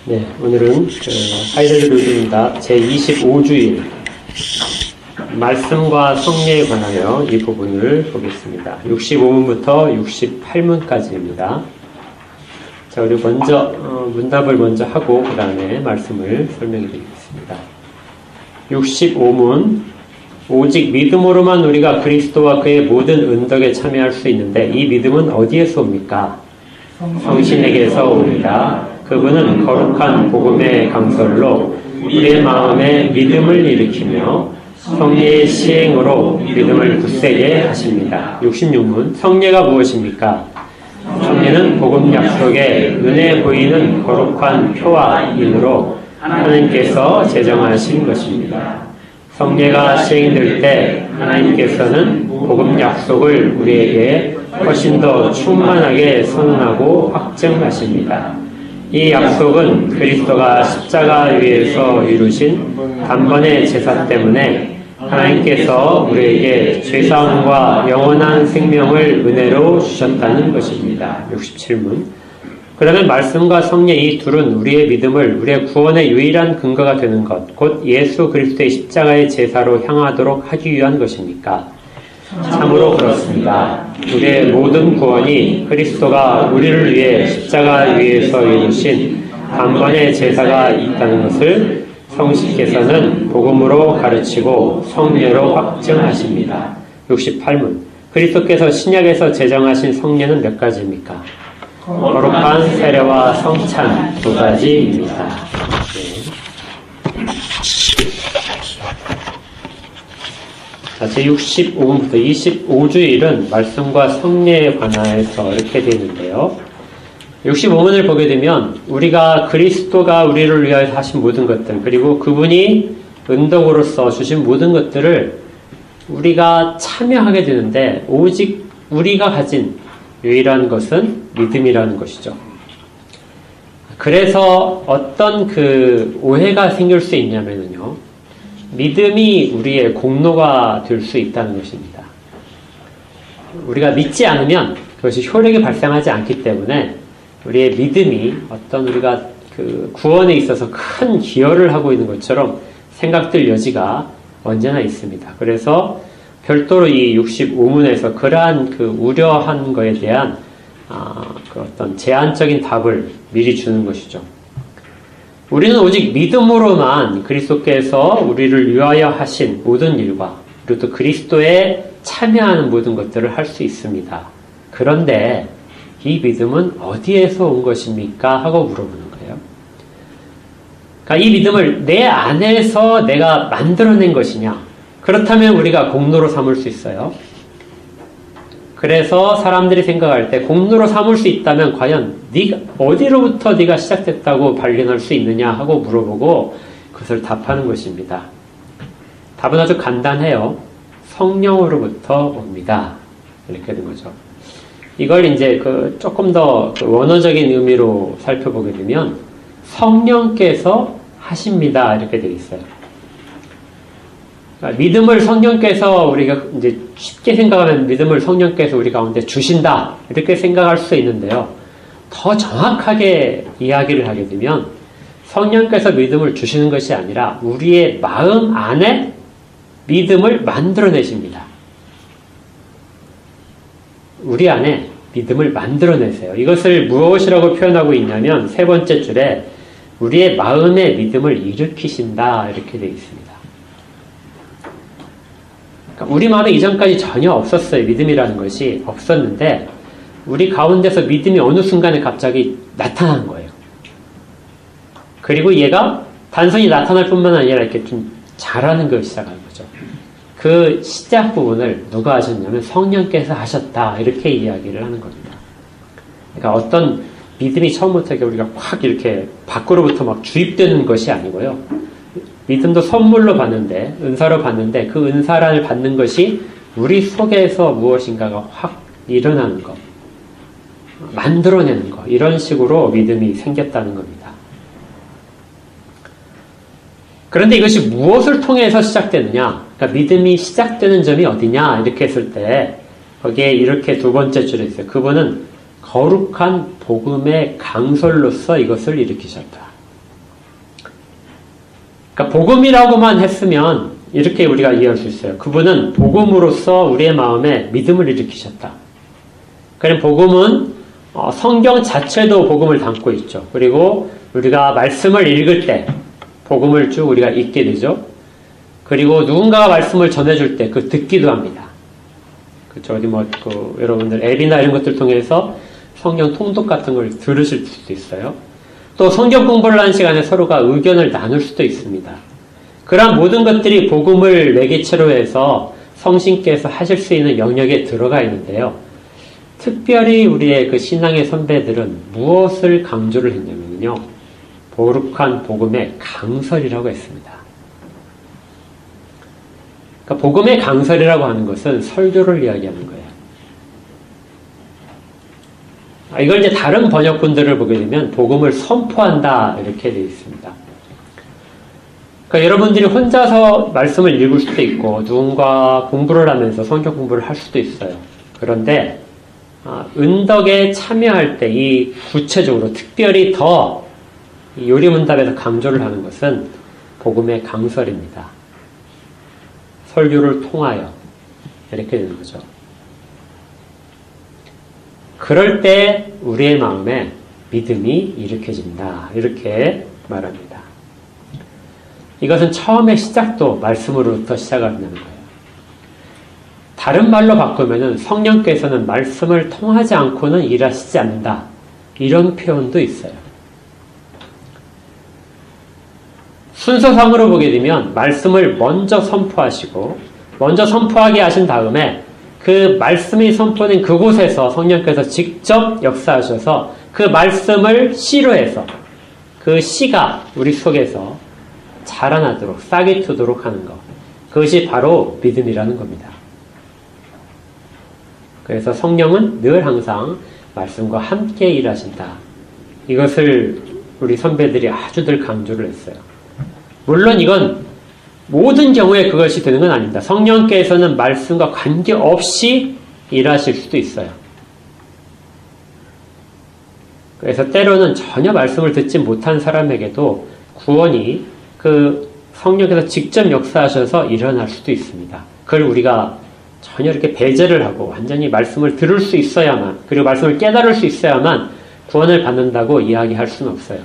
네, 오늘은 하이델베르그입니다. 제25주일 말씀과 성례에 관하여 이 부분을 보겠습니다. 65문부터 68문까지입니다. 자, 우리 먼저 문답을 먼저 하고 그 다음에 말씀을 설명해 드리겠습니다. 65문 오직 믿음으로만 우리가 그리스도와 그의 모든 은덕에 참여할 수 있는데 이 믿음은 어디에서 옵니까? 성신에게서 옵니다. 그분은 거룩한 복음의 강설로 우리의 마음에 믿음을 일으키며 성례의 시행으로 믿음을 굳세게 하십니다. 66문 성례가 무엇입니까? 성례는 복음 약속의 은혜 보이는 거룩한 표와 인으로 하나님께서 제정하신 것입니다. 성례가 시행될 때 하나님께서는 복음 약속을 우리에게 훨씬 더 충만하게 선언하고 확증하십니다. 이 약속은 그리스도가 십자가 위에서 이루신 단번의 제사 때문에 하나님께서 우리에게 죄사함과 영원한 생명을 은혜로 주셨다는 것입니다. 67문 그러면 말씀과 성례 이 둘은 우리의 믿음을 우리의 구원의 유일한 근거가 되는 것, 곧 예수 그리스도의 십자가의 제사로 향하도록 하기 위한 것입니까? 참으로 그렇습니다. 우리의 모든 구원이 그리스도가 우리를 위해 십자가 위에서 이루신 단번의 제사가 있다는 것을 성신께서는 복음으로 가르치고 성례로 확증하십니다. 68문 그리스도께서 신약에서 제정하신 성례는 몇 가지입니까? 거룩한 세례와 성찬 두 가지입니다. 자, 제65문부터 25주일은 말씀과 성례에 관해서 이렇게 되어 있는데요. 65문을 보게 되면 우리가 그리스도가 우리를 위하여 하신 모든 것들 그리고 그분이 은덕으로서 주신 모든 것들을 우리가 참여하게 되는데 오직 우리가 가진 유일한 것은 믿음이라는 것이죠. 그래서 어떤 오해가 생길 수 있냐면요. 믿음이 우리의 공로가 될 수 있다는 것입니다. 우리가 믿지 않으면 그것이 효력이 발생하지 않기 때문에 우리의 믿음이 어떤 우리가 구원에 있어서 큰 기여를 하고 있는 것처럼 생각될 여지가 언제나 있습니다. 그래서 별도로 이 65문에서 그러한 우려한 것에 대한 어떤 제한적인 답을 미리 주는 것이죠. 우리는 오직 믿음으로만 그리스도께서 우리를 위하여 하신 모든 일과 그리고 또 그리스도에 참여하는 모든 것들을 할 수 있습니다. 그런데 이 믿음은 어디에서 온 것입니까? 하고 물어보는 거예요. 그러니까 이 믿음을 내 안에서 내가 만들어낸 것이냐? 그렇다면 우리가 공로로 삼을 수 있어요. 그래서 사람들이 생각할 때 공로로 삼을 수 있다면 과연 어디로부터 네가 시작됐다고 발견할 수 있느냐 하고 물어보고 그것을 답하는 것입니다. 답은 아주 간단해요. 성령으로부터 옵니다. 이렇게 된 거죠. 이걸 이제 조금 더 원어적인 의미로 살펴보게 되면 성령께서 하십니다. 이렇게 되어 있어요. 믿음을 성령께서 우리가 이제 쉽게 생각하면 믿음을 성령께서 우리 가운데 주신다. 이렇게 생각할 수 있는데요. 더 정확하게 이야기를 하게 되면 성령께서 믿음을 주시는 것이 아니라 우리의 마음 안에 믿음을 만들어내십니다. 우리 안에 믿음을 만들어내세요. 이것을 무엇이라고 표현하고 있냐면 세 번째 줄에 우리의 마음에 믿음을 일으키신다. 이렇게 되어 있습니다. 우리 마음에 이전까지 전혀 없었어요. 믿음이라는 것이 없었는데 우리 가운데서 믿음이 어느 순간에 갑자기 나타난 거예요. 그리고 얘가 단순히 나타날 뿐만 아니라 이렇게 좀 자라는 걸 시작하는 거죠. 그 시작 부분을 누가 하셨냐면 성령께서 하셨다. 이렇게 이야기를 하는 겁니다. 그러니까 어떤 믿음이 처음부터 우리가 확 이렇게 밖으로부터 막 주입되는 것이 아니고요. 믿음도 선물로 받는데, 은사로 받는데 그 은사를 받는 것이 우리 속에서 무엇인가가 확 일어나는 것, 만들어내는 것, 이런 식으로 믿음이 생겼다는 겁니다. 그런데 이것이 무엇을 통해서 시작되느냐? 그러니까 믿음이 시작되는 점이 어디냐? 이렇게 했을 때 거기에 이렇게 두 번째 줄에 있어요. 그분은 거룩한 복음의 강설로서 이것을 일으키셨다. 그러니까 복음이라고만 했으면 이렇게 우리가 이해할 수 있어요. 그분은 복음으로써 우리의 마음에 믿음을 일으키셨다. 그럼 복음은 성경 자체도 복음을 담고 있죠. 그리고 우리가 말씀을 읽을 때 복음을 쭉 우리가 읽게 되죠. 그리고 누군가가 말씀을 전해줄 때 그 듣기도 합니다. 그렇죠. 어디 여러분들 앱이나 이런 것들 통해서 성경 통독 같은 걸 들으실 수도 있어요. 또 성경 공부를 하는 시간에 서로가 의견을 나눌 수도 있습니다. 그러한 모든 것들이 복음을 매개체로 해서 성신께서 하실 수 있는 영역에 들어가 있는데요. 특별히 우리의 그 신앙의 선배들은 무엇을 강조를 했냐면요. 거룩한 복음의 강설이라고 했습니다. 그러니까 복음의 강설이라고 하는 것은 설교를 이야기하는 거예요. 이걸 이제 다른 번역본들을 보게 되면 복음을 선포한다 이렇게 되어 있습니다. 그러니까 여러분들이 혼자서 말씀을 읽을 수도 있고 누군가 공부를 하면서 성경 공부를 할 수도 있어요. 그런데 은덕에 참여할 때 이 구체적으로 특별히 더 요리문답에서 강조를 하는 것은 복음의 강설입니다. 설교를 통하여 이렇게 되는 거죠. 그럴 때 우리의 마음에 믿음이 일으켜진다. 이렇게 말합니다. 이것은 처음의 시작도 말씀으로부터 시작을 한다는 거예요. 다른 말로 바꾸면 성령께서는 말씀을 통하지 않고는 일하시지 않는다. 이런 표현도 있어요. 순서상으로 보게 되면 말씀을 먼저 선포하시고 먼저 선포하게 하신 다음에 그 말씀이 선포된 그곳에서 성령께서 직접 역사하셔서 그 말씀을 씨로 해서 그 씨가 우리 속에서 자라나도록 싹이 트도록 하는 것. 그것이 바로 믿음이라는 겁니다. 그래서 성령은 늘 항상 말씀과 함께 일하신다. 이것을 우리 선배들이 아주들 강조를 했어요. 물론 이건 모든 경우에 그것이 되는 건 아닙니다. 성령께서는 말씀과 관계없이 일하실 수도 있어요. 그래서 때로는 전혀 말씀을 듣지 못한 사람에게도 구원이 그 성령께서 직접 역사하셔서 일어날 수도 있습니다. 그걸 우리가 전혀 이렇게 배제를 하고 완전히 말씀을 들을 수 있어야만, 그리고 말씀을 깨달을 수 있어야만 구원을 받는다고 이야기할 수는 없어요.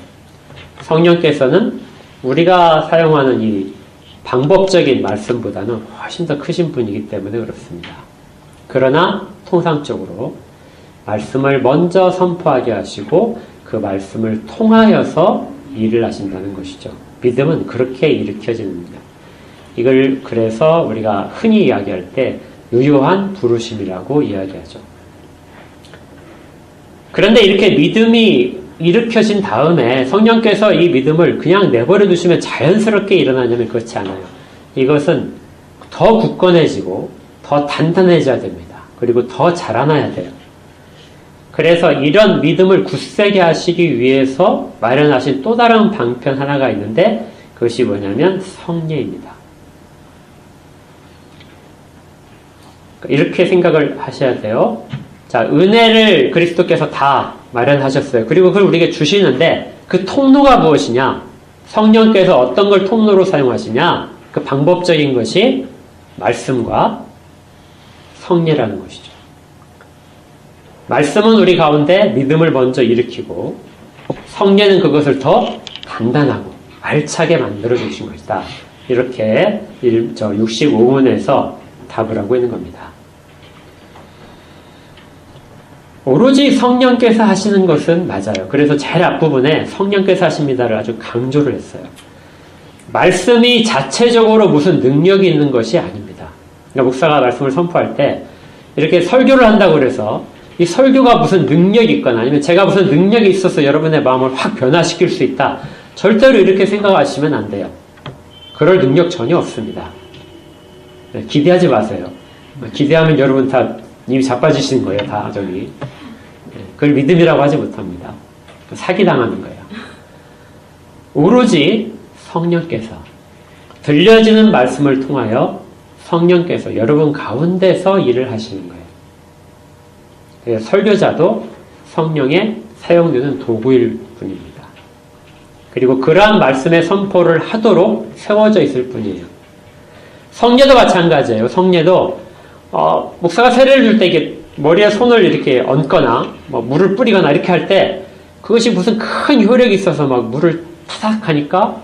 성령께서는 우리가 사용하는 이 방법적인 말씀보다는 훨씬 더 크신 분이기 때문에 그렇습니다. 그러나 통상적으로 말씀을 먼저 선포하게 하시고 그 말씀을 통하여서 일을 하신다는 것이죠. 믿음은 그렇게 일으켜지는 겁니다. 이걸 그래서 우리가 흔히 이야기할 때 유효한 부르심이라고 이야기하죠. 그런데 이렇게 믿음이 일으켜진 다음에 성령께서 이 믿음을 그냥 내버려 두시면 자연스럽게 일어나냐면 그렇지 않아요. 이것은 더 굳건해지고 더 단단해져야 됩니다. 그리고 더 자라나야 돼요. 그래서 이런 믿음을 굳세게 하시기 위해서 마련하신 또 다른 방편 하나가 있는데 그것이 뭐냐면 성례입니다. 이렇게 생각을 하셔야 돼요. 자, 은혜를 그리스도께서 다 마련하셨어요. 그리고 그걸 우리에게 주시는데 그 통로가 무엇이냐? 성령께서 어떤 걸 통로로 사용하시냐? 그 방법적인 것이 말씀과 성례라는 것이죠. 말씀은 우리 가운데 믿음을 먼저 일으키고 성례는 그것을 더 단단하고 알차게 만들어 주신 것이다. 이렇게 65문에서 답을 하고 있는 겁니다. 오로지 성령께서 하시는 것은 맞아요. 그래서 제일 앞부분에 성령께서 하십니다를 아주 강조를 했어요. 말씀이 자체적으로 무슨 능력이 있는 것이 아닙니다. 그러니까 목사가 말씀을 선포할 때 이렇게 설교를 한다고 그래서 이 설교가 무슨 능력이 있거나 아니면 제가 무슨 능력이 있어서 여러분의 마음을 확 변화시킬 수 있다. 절대로 이렇게 생각하시면 안 돼요. 그럴 능력 전혀 없습니다. 기대하지 마세요. 기대하면 여러분 다 이미 자빠지시는 거예요. 다 저기. 그걸 믿음이라고 하지 못합니다. 사기당하는 거예요. 오로지 성령께서 들려지는 말씀을 통하여 성령께서 여러분 가운데서 일을 하시는 거예요. 그래서 설교자도 성령에 사용되는 도구일 뿐입니다. 그리고 그러한 말씀의 선포를 하도록 세워져 있을 뿐이에요. 성례도 마찬가지예요. 성례도 목사가 세례를 줄 때 이게 머리에 손을 이렇게 얹거나 물을 뿌리거나 이렇게 할 때 그것이 무슨 큰 효력이 있어서 막 물을 타삭 하니까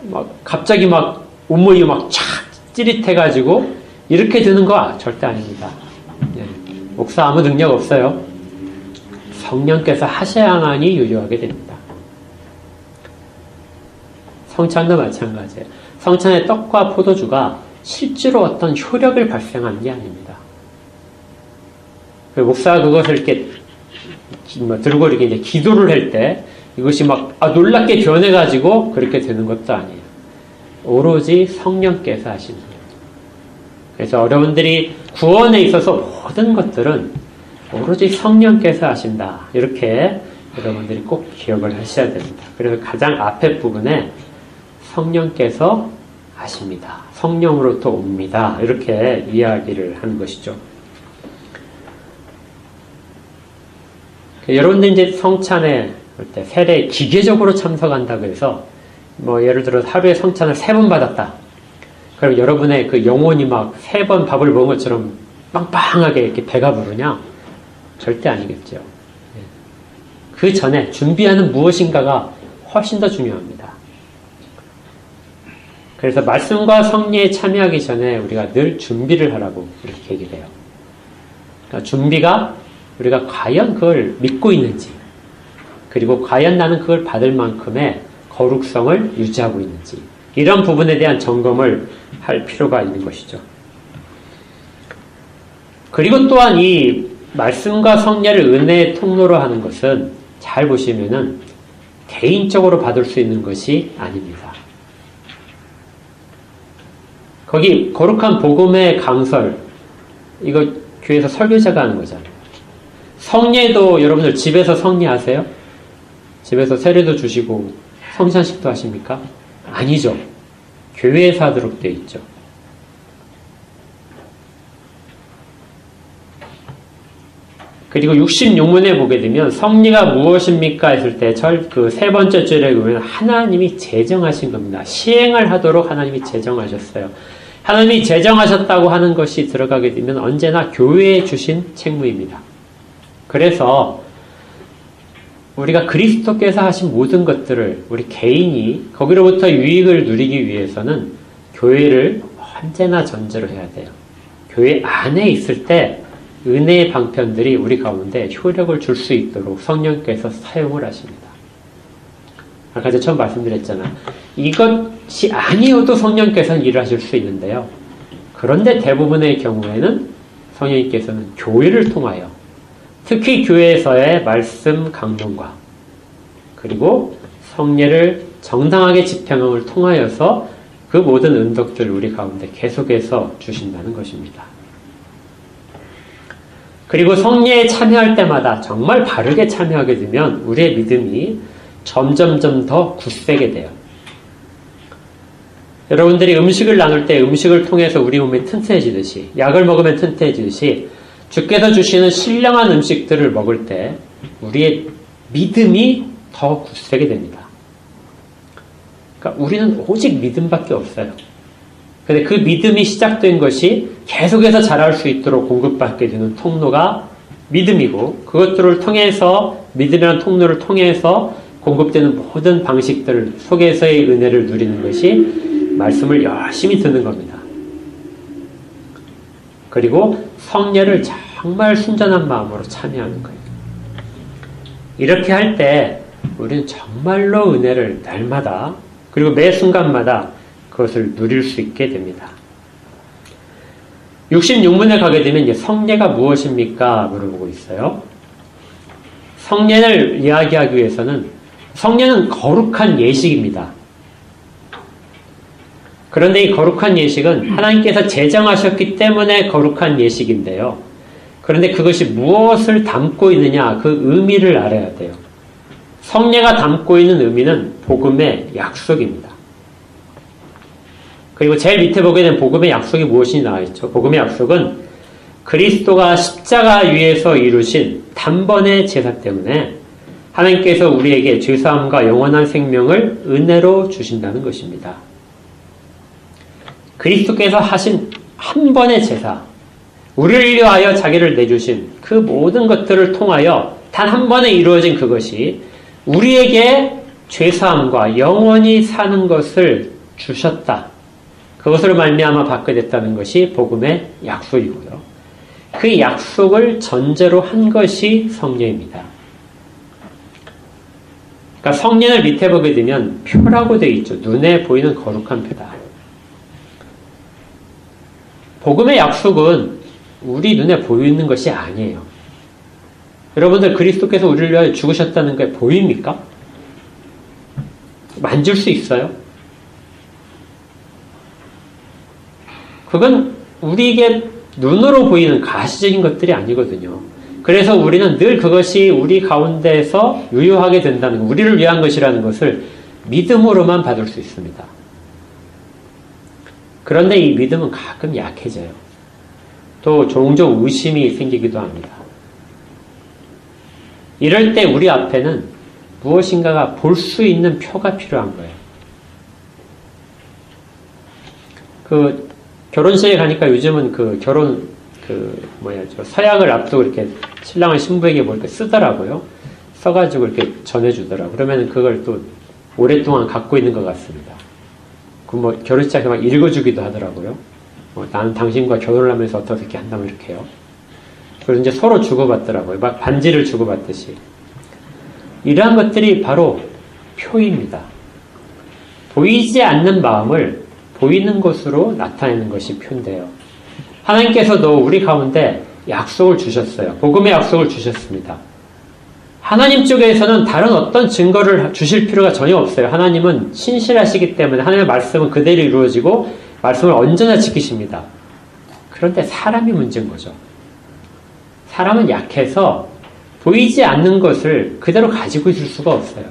막 갑자기 막 온몸이 막 촥 찌릿해가지고 이렇게 되는 거 절대 아닙니다. 예. 목사 아무 능력 없어요. 성령께서 하셔야만이 유효하게 됩니다. 성찬도 마찬가지예요. 성찬의 떡과 포도주가 실제로 어떤 효력을 발생하는 게 아닙니다. 목사가 그것을 이렇게 들고 이렇게 이제 기도를 할 때 이것이 막 놀랍게 변해가지고 그렇게 되는 것도 아니에요. 오로지 성령께서 하시는 거예요. 그래서 여러분들이 구원에 있어서 모든 것들은 오로지 성령께서 하신다. 이렇게 여러분들이 꼭 기억을 하셔야 됩니다. 그래서 가장 앞에 부분에 성령께서 하십니다. 성령으로부터 옵니다. 이렇게 이야기를 하는 것이죠. 여러분들 이제 성찬에 올 때 세례 기계적으로 참석한다고 해서 예를 들어 하루에 성찬을 3번 받았다. 그럼 여러분의 그 영혼이 막 3번 밥을 먹은 것처럼 빵빵하게 이렇게 배가 부르냐? 절대 아니겠죠. 그 전에 준비하는 무엇인가가 훨씬 더 중요합니다. 그래서 말씀과 성례에 참여하기 전에 우리가 늘 준비를 하라고 이렇게 얘기를 해요. 그러니까 준비가 우리가 과연 그걸 믿고 있는지, 그리고 과연 나는 그걸 받을 만큼의 거룩성을 유지하고 있는지, 이런 부분에 대한 점검을 할 필요가 있는 것이죠. 그리고 또한 이 말씀과 성례를 은혜의 통로로 하는 것은 잘 보시면은 개인적으로 받을 수 있는 것이 아닙니다. 거기 거룩한 복음의 강설, 이거 교회에서 설교자가 하는 거잖아요. 성례도 여러분들 집에서 성례하세요? 집에서 세례도 주시고 성찬식도 하십니까? 아니죠. 교회에서 하도록 되어 있죠. 그리고 66문에 보게 되면 성례가 무엇입니까? 했을 때 그 3번째 줄에 보면 하나님이 제정하신 겁니다. 시행을 하도록 하나님이 제정하셨어요. 하나님이 제정하셨다고 하는 것이 들어가게 되면 언제나 교회에 주신 책무입니다. 그래서 우리가 그리스도께서 하신 모든 것들을 우리 개인이 거기로부터 유익을 누리기 위해서는 교회를 언제나 전제로 해야 돼요. 교회 안에 있을 때 은혜의 방편들이 우리 가운데 효력을 줄 수 있도록 성령께서 사용을 하십니다. 아까 제가 처음 말씀드렸잖아요. 이것이 아니어도 성령께서는 일을 하실 수 있는데요. 그런데 대부분의 경우에는 성령님께서는 교회를 통하여, 특히 교회에서의 말씀 강론과 그리고 성례를 정당하게 집행함을 통하여서 그 모든 은덕들을 우리 가운데 계속해서 주신다는 것입니다. 그리고 성례에 참여할 때마다 정말 바르게 참여하게 되면 우리의 믿음이 점점점 더 굳세게 돼요. 여러분들이 음식을 나눌 때 음식을 통해서 우리 몸이 튼튼해지듯이, 약을 먹으면 튼튼해지듯이 주께서 주시는 신령한 음식들을 먹을 때 우리의 믿음이 더 굳세게 됩니다. 그러니까 우리는 오직 믿음밖에 없어요. 근데 그 믿음이 시작된 것이 계속해서 자랄 수 있도록 공급받게 되는 통로가 믿음이고, 그것들을 통해서, 믿음이라는 통로를 통해서 공급되는 모든 방식들 속에서의 은혜를 누리는 것이 말씀을 열심히 듣는 겁니다. 그리고 성례를 정말 순전한 마음으로 참여하는 거예요. 이렇게 할 때 우리는 정말로 은혜를 날마다, 그리고 매 순간마다 그것을 누릴 수 있게 됩니다. 66문에 가게 되면 이제 성례가 무엇입니까? 물어보고 있어요. 성례를 이야기하기 위해서는, 성례는 거룩한 예식입니다. 그런데 이 거룩한 예식은 하나님께서 제정하셨기 때문에 거룩한 예식인데요. 그런데 그것이 무엇을 담고 있느냐, 그 의미를 알아야 돼요. 성례가 담고 있는 의미는 복음의 약속입니다. 그리고 제일 밑에 보게 되면 복음의 약속이 무엇이 나와 있죠? 복음의 약속은 그리스도가 십자가 위에서 이루신 단번의 제사 때문에 하나님께서 우리에게 죄사함과 영원한 생명을 은혜로 주신다는 것입니다. 그리스도께서 하신 한 번의 제사, 우리를 위하여 자기를 내주신 그 모든 것들을 통하여 단 한 번에 이루어진 그것이 우리에게 죄사함과 영원히 사는 것을 주셨다. 그것으로 말미암아 받게 됐다는 것이 복음의 약속이고요. 그 약속을 전제로 한 것이 성례입니다. 그러니까 성례를 밑에 보게 되면 표라고 되어 있죠. 눈에 보이는 거룩한 표다. 복음의 약속은 우리 눈에 보이는 것이 아니에요. 여러분들 그리스도께서 우리를 위하여 죽으셨다는 게 보입니까? 만질 수 있어요? 그건 우리에게 눈으로 보이는 가시적인 것들이 아니거든요. 그래서 우리는 늘 그것이 우리 가운데서 유효하게 된다는 것, 우리를 위한 것이라는 것을 믿음으로만 받을 수 있습니다. 그런데 이 믿음은 가끔 약해져요. 또 종종 의심이 생기기도 합니다. 이럴 때 우리 앞에는 무엇인가가 볼 수 있는 표가 필요한 거예요. 그 결혼식에 가니까 요즘은 서약을 앞두고 이렇게 신랑을 신부에게 뭐 이렇게 쓰더라고요. 써가지고 이렇게 전해주더라고요. 그러면 그걸 또 오랫동안 갖고 있는 것 같습니다. 결혼식장에서 막 읽어주기도 하더라고요. 나는 당신과 결혼을 하면서 어떻게 한다면 이렇게 해요. 그래서 이제 서로 주고받더라고요. 막 반지를 주고받듯이. 이러한 것들이 바로 표입니다. 보이지 않는 마음을 보이는 것으로 나타내는 것이 표인데요. 하나님께서도 우리 가운데 약속을 주셨어요. 복음의 약속을 주셨습니다. 하나님 쪽에서는 다른 어떤 증거를 주실 필요가 전혀 없어요. 하나님은 신실하시기 때문에 하나님의 말씀은 그대로 이루어지고 말씀을 언제나 지키십니다. 그런데 사람이 문제인 거죠. 사람은 약해서 보이지 않는 것을 그대로 가지고 있을 수가 없어요.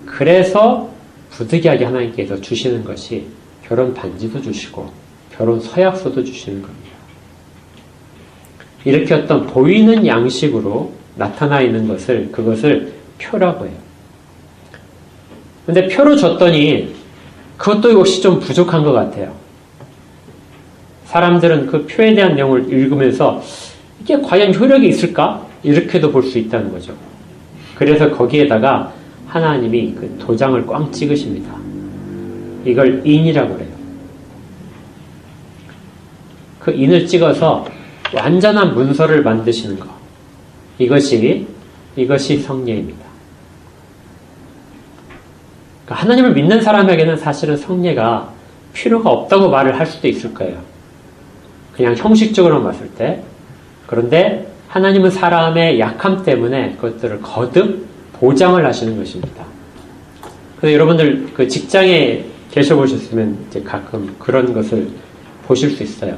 그래서 부득이하게 하나님께서 주시는 것이 결혼 반지도 주시고 결혼 서약서도 주시는 겁니다. 이렇게 어떤 보이는 양식으로 나타나 있는 그것을 표라고 해요. 근데 표로 줬더니 그것도 역시 좀 부족한 것 같아요. 사람들은 그 표에 대한 내용을 읽으면서 이게 과연 효력이 있을까? 이렇게도 볼 수 있다는 거죠. 그래서 거기에다가 하나님이 그 도장을 꽝 찍으십니다. 이걸 인이라고 해요. 그 인을 찍어서 완전한 문서를 만드시는 것. 이것이 성례입니다. 그러니까 하나님을 믿는 사람에게는 사실은 성례가 필요가 없다고 말을 할 수도 있을 거예요. 그냥 형식적으로 봤을 때. 그런데 하나님은 사람의 약함 때문에 그것들을 거듭 보장을 하시는 것입니다. 그래서 여러분들 그 직장에 계셔보셨으면 이제 가끔 그런 것을 보실 수 있어요.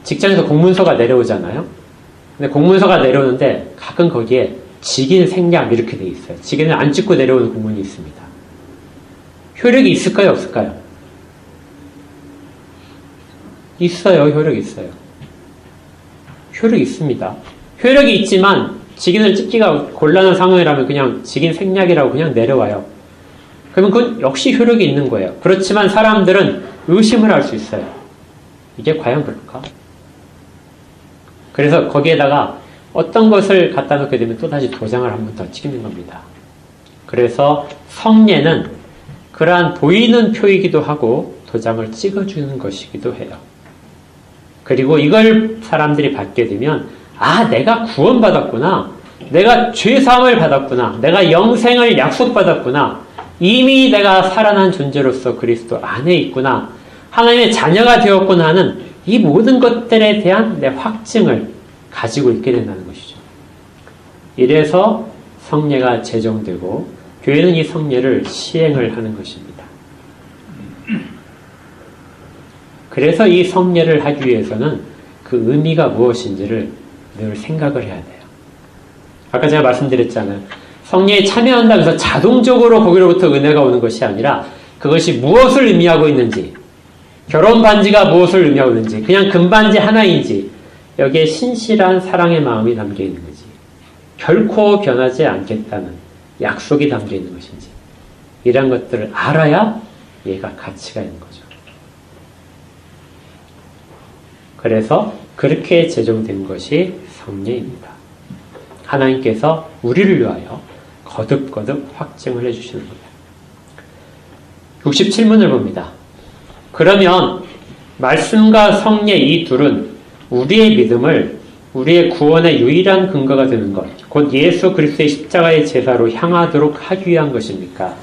직장에서 공문서가 내려오잖아요. 근데 공문서가 내려오는데 가끔 거기에 직인 생략 이렇게 돼 있어요. 직인을 안 찍고 내려오는 공문이 있습니다. 효력이 있을까요? 없을까요? 있어요. 효력이 있어요. 효력이 있습니다. 효력이 있지만 직인을 찍기가 곤란한 상황이라면 그냥 직인 생략이라고 그냥 내려와요. 그러면 그건 역시 효력이 있는 거예요. 그렇지만 사람들은 의심을 할 수 있어요. 이게 과연 그럴까? 그래서 거기에다가 어떤 것을 갖다 놓게 되면 또다시 도장을 한 번 더 찍는 겁니다. 그래서 성례는 그러한 보이는 표이기도 하고 도장을 찍어주는 것이기도 해요. 그리고 이걸 사람들이 받게 되면 내가 구원받았구나. 내가 죄사함을 받았구나. 내가 영생을 약속받았구나. 이미 내가 살아난 존재로서 그리스도 안에 있구나. 하나님의 자녀가 되었구나 하는 이 모든 것들에 대한 내 확증을 가지고 있게 된다는 것이죠. 이래서 성례가 제정되고 교회는 이 성례를 시행을 하는 것입니다. 그래서 이 성례를 하기 위해서는 그 의미가 무엇인지를 늘 생각을 해야 돼요. 아까 제가 말씀드렸잖아요. 성례에 참여한다고 해서 자동적으로 거기로부터 은혜가 오는 것이 아니라 그것이 무엇을 의미하고 있는지, 결혼 반지가 무엇을 의미하고 있는지, 그냥 금반지 하나인지 여기에 신실한 사랑의 마음이 담겨 있는 거지. 결코 변하지 않겠다는 약속이 담겨 있는 것인지 이런 것들을 알아야 얘가 가치가 있는 거죠. 그래서 그렇게 제정된 것이 성례입니다. 하나님께서 우리를 위하여 거듭거듭 확증을 해주시는 겁니다. 67문을 봅니다. 그러면 말씀과 성례 이 둘은 우리의 믿음을 우리의 구원의 유일한 근거가 되는 것, 곧 예수 그리스도의 십자가의 제사로 향하도록 하기 위한 것입니까?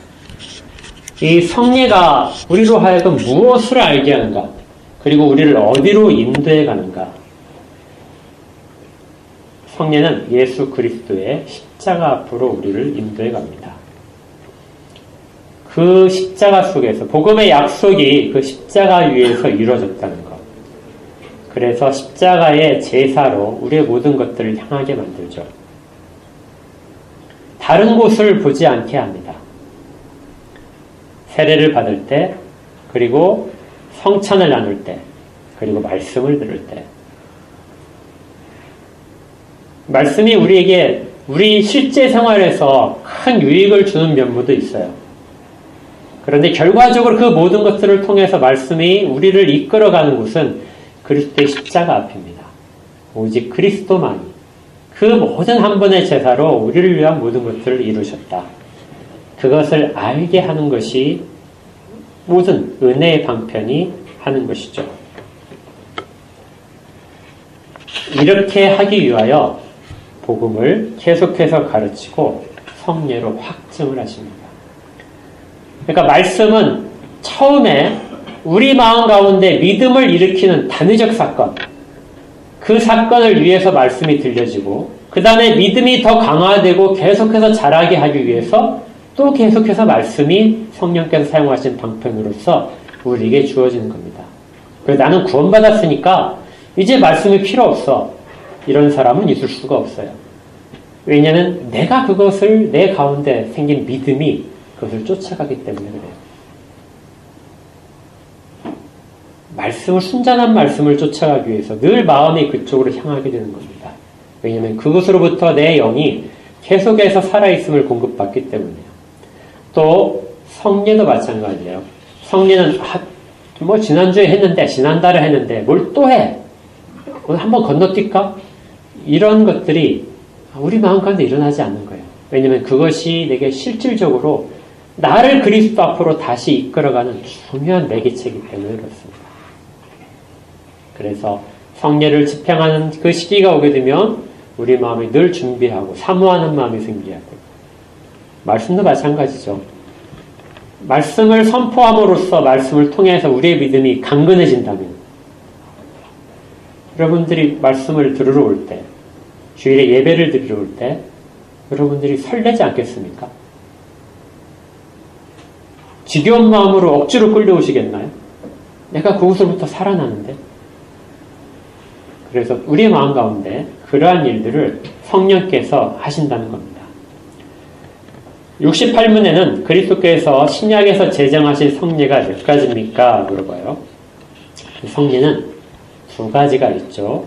이 성례가 우리로 하여금 무엇을 알게 하는가? 그리고 우리를 어디로 인도해 가는가? 성례는 예수 그리스도의 십자가 앞으로 우리를 인도해 갑니다. 그 십자가 속에서 복음의 약속이 그 십자가 위에서 이루어졌다는 것. 그래서 십자가의 제사로 우리의 모든 것들을 향하게 만들죠. 다른 곳을 보지 않게 합니다. 세례를 받을 때, 그리고 성찬을 나눌 때, 그리고 말씀을 들을 때. 말씀이 우리에게 우리 실제 생활에서 큰 유익을 주는 면모도 있어요. 그런데 결과적으로 그 모든 것들을 통해서 말씀이 우리를 이끌어가는 곳은 그리스도의 십자가 앞입니다. 오직 그리스도만이 그 모든 한 번의 제사로 우리를 위한 모든 것들을 이루셨다. 그것을 알게 하는 것이 모든 은혜의 방편이 하는 것이죠. 이렇게 하기 위하여 복음을 계속해서 가르치고 성례로 확증을 하십니다. 그러니까 말씀은 처음에 우리 마음 가운데 믿음을 일으키는 단위적 사건, 그 사건을 위해서 말씀이 들려지고 그 다음에 믿음이 더 강화되고 계속해서 자라게 하기 위해서 또 계속해서 말씀이 성령께서 사용하신 방편으로서 우리에게 주어지는 겁니다. 그래서 나는 구원받았으니까 이제 말씀이 필요 없어. 이런 사람은 있을 수가 없어요. 왜냐하면 내가 그것을 내 가운데 생긴 믿음이 그것을 쫓아가기 때문에 그래요. 말씀을, 순전한 말씀을 쫓아가기 위해서 늘 마음이 그쪽으로 향하게 되는 겁니다. 왜냐하면 그것으로부터 내 영이 계속해서 살아있음을 공급받기 때문이에요. 또 성례도 마찬가지예요. 성례는 뭐 지난주에 했는데, 지난달에 했는데 뭘 또 해? 오늘 한번 건너뛸까? 이런 것들이 우리 마음 가운데 일어나지 않는 거예요. 왜냐하면 그것이 내게 실질적으로 나를 그리스도 앞으로 다시 이끌어가는 중요한 매개체이기 때문에 그렇습니다. 그래서 성례를 집행하는 그 시기가 오게 되면 우리 마음이 늘 준비하고 사모하는 마음이 생겨야 돼요. 말씀도 마찬가지죠. 말씀을 선포함으로써 말씀을 통해서 우리의 믿음이 강건해진다면 여러분들이 말씀을 들으러 올 때, 주일에 예배를 드리러 올 때 여러분들이 설레지 않겠습니까? 지겨운 마음으로 억지로 끌려오시겠나요? 내가 그곳으로부터 살아나는데. 그래서 우리의 마음 가운데 그러한 일들을 성령께서 하신다는 겁니다. 68문에는 그리스도께서 신약에서 제정하신 성례가 몇 가지입니까? 물어봐요. 성례는 두 가지가 있죠.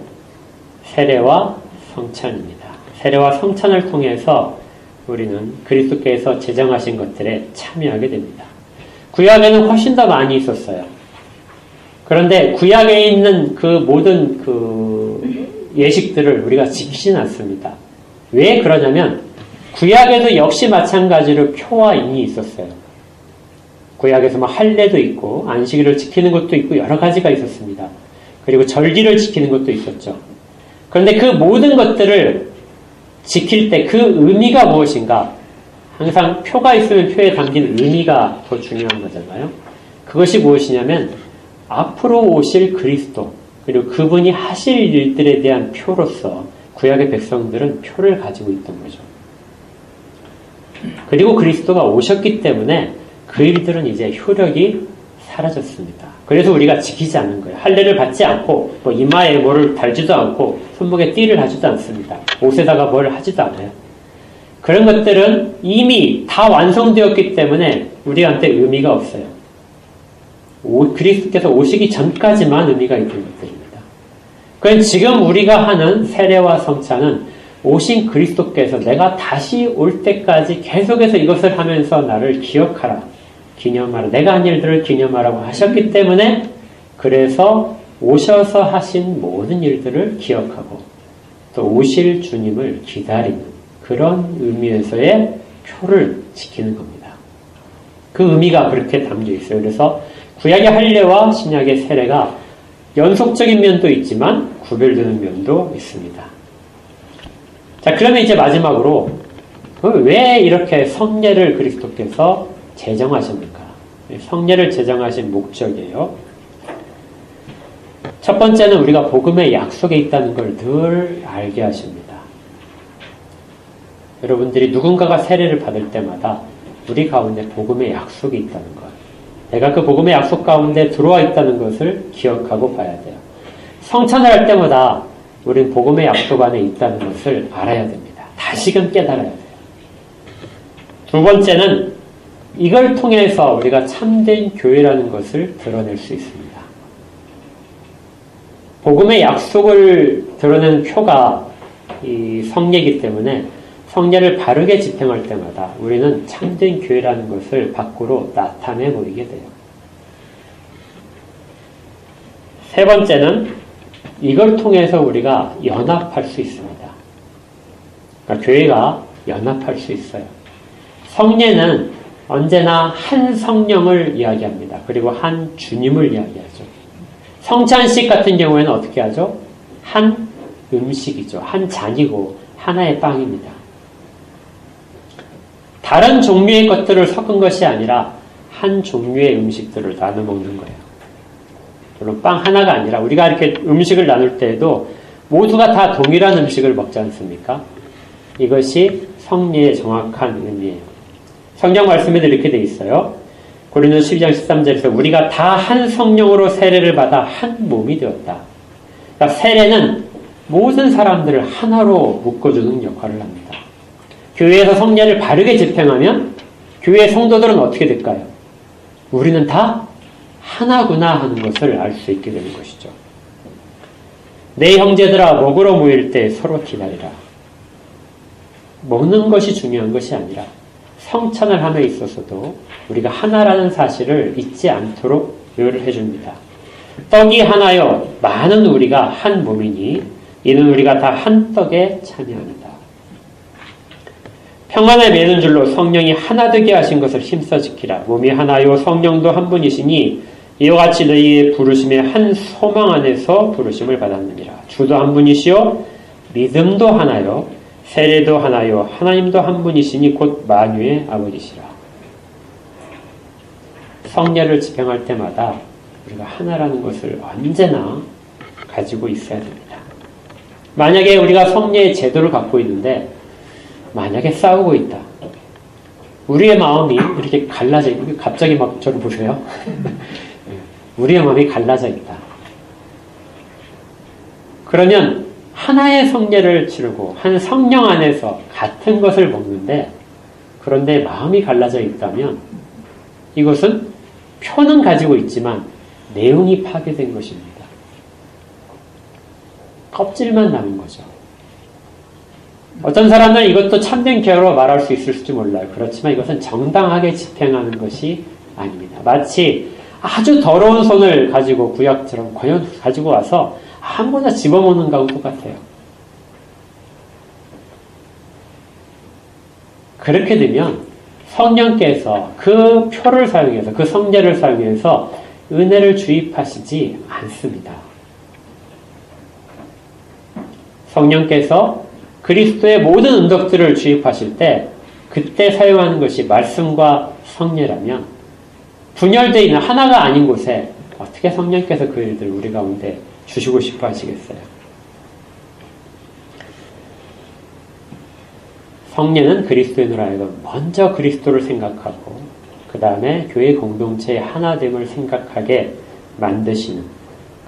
세례와 성찬입니다. 세례와 성찬을 통해서 우리는 그리스도께서 제정하신 것들에 참여하게 됩니다. 구약에는 훨씬 더 많이 있었어요. 그런데 구약에 있는 그 모든 그 예식들을 우리가 지키지는 않습니다. 왜 그러냐면 구약에도 역시 마찬가지로 표와 인이 있었어요. 구약에서 뭐 할례도 있고 안식일을 지키는 것도 있고 여러 가지가 있었습니다. 그리고 절기를 지키는 것도 있었죠. 그런데 그 모든 것들을 지킬 때 그 의미가 무엇인가? 항상 표가 있으면 표에 담긴 의미가 더 중요한 거잖아요. 그것이 무엇이냐면 앞으로 오실 그리스도, 그리고 그분이 하실 일들에 대한 표로서 구약의 백성들은 표를 가지고 있던 거죠. 그리고 그리스도가 오셨기 때문에 그 일들은 이제 효력이 사라졌습니다. 그래서 우리가 지키지 않는 거예요. 할례를 받지 않고 뭐 이마에 뭐를 달지도 않고 손목에 띠를 하지도 않습니다. 옷에다가 뭘 하지도 않아요. 그런 것들은 이미 다 완성되었기 때문에 우리한테 의미가 없어요. 그리스도께서 오시기 전까지만 의미가 있는 것들입니다. 그럼 지금 우리가 하는 세례와 성찬은 오신 그리스도께서 내가 다시 올 때까지 계속해서 이것을 하면서 나를 기억하라, 기념하라, 내가 한 일들을 기념하라고 하셨기 때문에 그래서 오셔서 하신 모든 일들을 기억하고 또 오실 주님을 기다리는 그런 의미에서의 표를 지키는 겁니다. 그 의미가 그렇게 담겨 있어요. 그래서 구약의 할례와 신약의 세례가 연속적인 면도 있지만 구별되는 면도 있습니다. 자, 그러면 이제 마지막으로 왜 이렇게 성례를 그리스도께서 제정하십니까? 성례를 제정하신 목적이에요. 첫 번째는 우리가 복음의 약속에 있다는 걸 늘 알게 하십니다. 여러분들이 누군가가 세례를 받을 때마다 우리 가운데 복음의 약속이 있다는 것, 내가 그 복음의 약속 가운데 들어와 있다는 것을 기억하고 봐야 돼요. 성찬을 할 때마다 우리는 복음의 약속 안에 있다는 것을 알아야 됩니다. 다시금 깨달아야 돼요. 두 번째는 이걸 통해서 우리가 참된 교회라는 것을 드러낼 수 있습니다. 복음의 약속을 드러내는 표가 이 성례이기 때문에 성례를 바르게 집행할 때마다 우리는 참된 교회라는 것을 밖으로 나타내 보이게 돼요. 세 번째는 이걸 통해서 우리가 연합할 수 있습니다. 그러니까 교회가 연합할 수 있어요. 성례는 언제나 한 성령을 이야기합니다. 그리고 한 주님을 이야기하죠. 성찬식 같은 경우에는 어떻게 하죠? 한 음식이죠. 한 잔이고 하나의 빵입니다. 다른 종류의 것들을 섞은 것이 아니라 한 종류의 음식들을 나눠 먹는 거예요. 물론 빵 하나가 아니라 우리가 이렇게 음식을 나눌 때에도 모두가 다 동일한 음식을 먹지 않습니까? 이것이 성례의 정확한 의미예요. 성경 말씀에도 이렇게 돼 있어요. 고린도서 12장 13절에서 우리가 다 한 성령으로 세례를 받아 한 몸이 되었다. 그러니까 세례는 모든 사람들을 하나로 묶어주는 역할을 합니다. 교회에서 성례를 바르게 집행하면 교회 성도들은 어떻게 될까요? 우리는 다 하나구나 하는 것을 알 수 있게 되는 것이죠. 내 형제들아 먹으러 모일 때 서로 기다리라. 먹는 것이 중요한 것이 아니라 성찬을 함에 있어서도 우리가 하나라는 사실을 잊지 않도록 늘 해줍니다. 떡이 하나여 많은 우리가 한 몸이니 이는 우리가 다 한 떡에 참여하는다. 평안을 매는 줄로 성령이 하나 되게 하신 것을 힘써 지키라. 몸이 하나요 성령도 한 분이시니 이와 같이 너희의 부르심의 한 소망 안에서 부르심을 받았느니라. 주도 한 분이시요 믿음도 하나요 세례도 하나요 하나님도 한 분이시니 곧 만유의 아버지시라. 성례를 집행할 때마다 우리가 하나라는 것을 언제나 가지고 있어야 됩니다. 만약에 우리가 성례의 제도를 갖고 있는데 만약에 싸우고 있다. 우리의 마음이 이렇게 갈라져 있다. 갑자기 막 저를 보세요. 우리의 마음이 갈라져 있다. 그러면 하나의 성례를 치르고 한 성령 안에서 같은 것을 먹는데 그런데 마음이 갈라져 있다면 이것은 표는 가지고 있지만 내용이 파괴된 것입니다. 껍질만 남은 거죠. 어떤 사람들은 이것도 참된 교회로 말할 수 있을지 몰라요. 그렇지만 이것은 정당하게 집행하는 것이 아닙니다. 마치 아주 더러운 손을 가지고 구약처럼 과연 가지고 와서 아무거나 집어먹는 거하고 똑같아요. 그렇게 되면 성령께서 그 표를 사용해서 그 성례를 사용해서 은혜를 주입하시지 않습니다. 성령께서 그리스도의 모든 은덕들을 주입하실 때 그때 사용하는 것이 말씀과 성례라면 분열되어 있는 하나가 아닌 곳에 어떻게 성령께서 그 일들을 우리 가운데 주시고 싶어 하시겠어요? 성례는 그리스도인으로 하여금 먼저 그리스도를 생각하고 그 다음에 교회 공동체의 하나됨을 생각하게 만드시는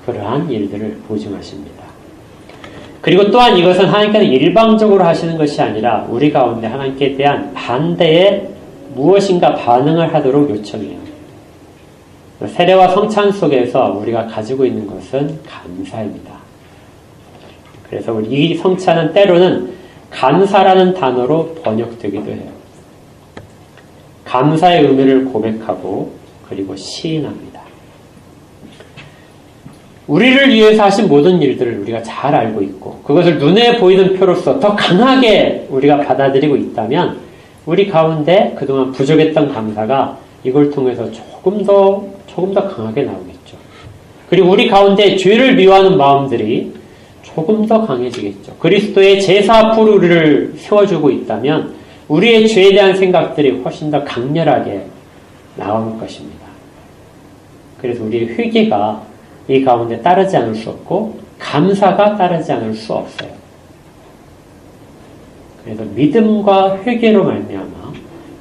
그러한 일들을 보증하십니다. 그리고 또한 이것은 하나님께서 일방적으로 하시는 것이 아니라 우리 가운데 하나님께 대한 반대에 무엇인가 반응을 하도록 요청해요. 세례와 성찬 속에서 우리가 가지고 있는 것은 감사입니다. 그래서 우리 이 성찬은 때로는 감사라는 단어로 번역되기도 해요. 감사의 의미를 고백하고 그리고 시인합니다. 우리를 위해서 하신 모든 일들을 우리가 잘 알고 있고 그것을 눈에 보이는 표로서 더 강하게 우리가 받아들이고 있다면 우리 가운데 그동안 부족했던 감사가 이걸 통해서 조금 더 강하게 나오겠죠. 그리고 우리 가운데 죄를 미워하는 마음들이 조금 더 강해지겠죠. 그리스도의 제사 앞으로 우리를 세워주고 있다면 우리의 죄에 대한 생각들이 훨씬 더 강렬하게 나올 것입니다. 그래서 우리의 회개가 이 가운데 따르지 않을 수 없고 감사가 따르지 않을 수 없어요. 그래서 믿음과 회개로 말미암아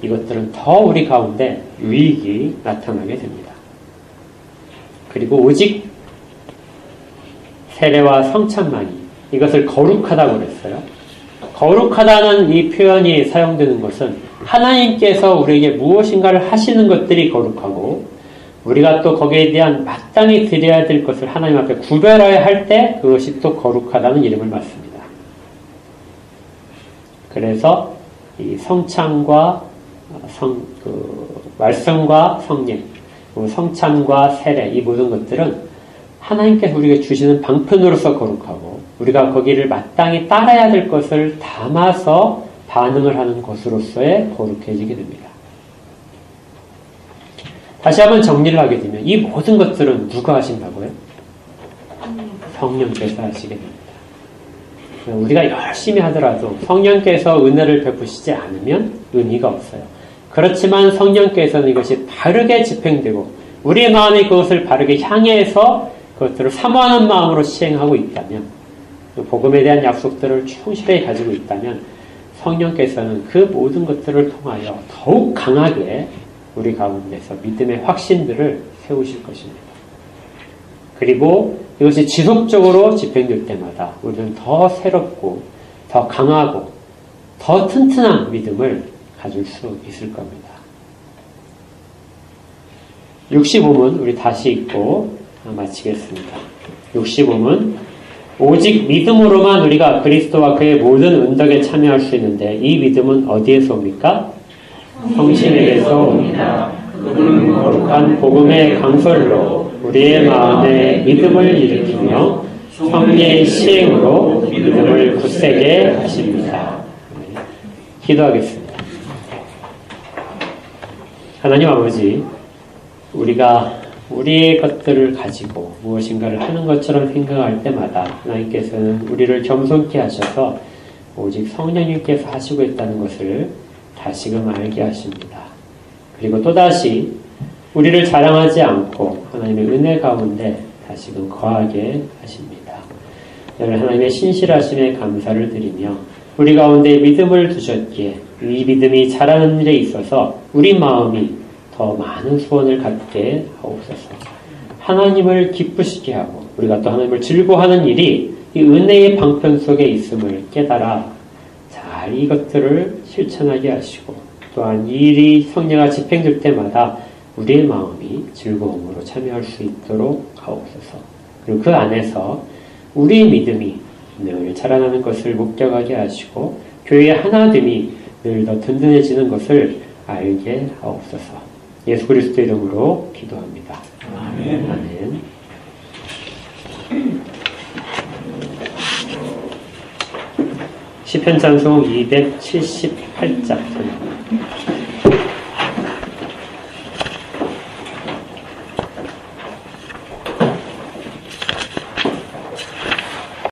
이것들은 더 우리 가운데 유익이 나타나게 됩니다. 그리고 오직 세례와 성찬만이 이것을 거룩하다고 그랬어요. 거룩하다는 이 표현이 사용되는 것은 하나님께서 우리에게 무엇인가를 하시는 것들이 거룩하고 우리가 또 거기에 대한 마땅히 드려야 될 것을 하나님 앞에 구별해야 할 때 그것이 또 거룩하다는 이름을 받습니다. 그래서 이 성찬과 말씀과 성령, 성찬과 세례 이 모든 것들은 하나님께서 우리에게 주시는 방편으로서 거룩하고 우리가 거기를 마땅히 따라야 될 것을 담아서 반응을 하는 것으로서의 거룩해지게 됩니다. 다시 한번 정리를 하게 되면 이 모든 것들은 누가 하신다고요? 성령께서 하시게 됩니다. 우리가 열심히 하더라도 성령께서 은혜를 베푸시지 않으면 의미가 없어요. 그렇지만 성령께서는 이것이 바르게 집행되고 우리의 마음이 그것을 바르게 향해서 그것들을 사모하는 마음으로 시행하고 있다면 복음에 대한 약속들을 충실히 가지고 있다면 성령께서는 그 모든 것들을 통하여 더욱 강하게 우리 가운데서 믿음의 확신들을 세우실 것입니다. 그리고 이것이 지속적으로 집행될 때마다 우리는 더 새롭고 더 강하고 더 튼튼한 믿음을 가질 수 있을 겁니다. 65문 우리 다시 읽고 마치겠습니다. 65문 오직 믿음으로만 우리가 그리스도와 그의 모든 은덕에 참여할 수 있는데 이 믿음은 어디에서 옵니까? 성신에게서 옵니다. 그는 거룩한 복음의 강설로 우리의 마음에 믿음을 일으키며 성령의 시행으로 믿음을 굳세게 하십니다. 기도하겠습니다. 하나님 아버지, 우리가 우리의 것들을 가지고 무엇인가를 하는 것처럼 생각할 때마다 하나님께서는 우리를 겸손케 하셔서 오직 성령님께서 하시고 있다는 것을 다시금 알게 하십니다. 그리고 또다시 우리를 자랑하지 않고 하나님의 은혜 가운데 다시금 거하게 하십니다. 오늘 하나님의 신실하심에 감사를 드리며 우리 가운데 믿음을 두셨기에 이 믿음이 자라는 일에 있어서 우리 마음이 더 많은 소원을 갖게 하옵소서. 하나님을 기쁘시게 하고 우리가 또 하나님을 즐거워하는 일이 이 은혜의 방편 속에 있음을 깨달아 잘 이것들을 실천하게 하시고 또한 이 일이 성령과 집행될 때마다 우리의 마음이 즐거움으로 참여할 수 있도록 하옵소서. 그리고 그 안에서 우리의 믿음이 늘 자라나는 것을 목격하게 하시고 교회의 하나됨이 늘 더 든든해지는 것을 알게 하옵소서. 예수 그리스도 이름으로 기도합니다. 아멘. 아멘. 시편 찬송 278장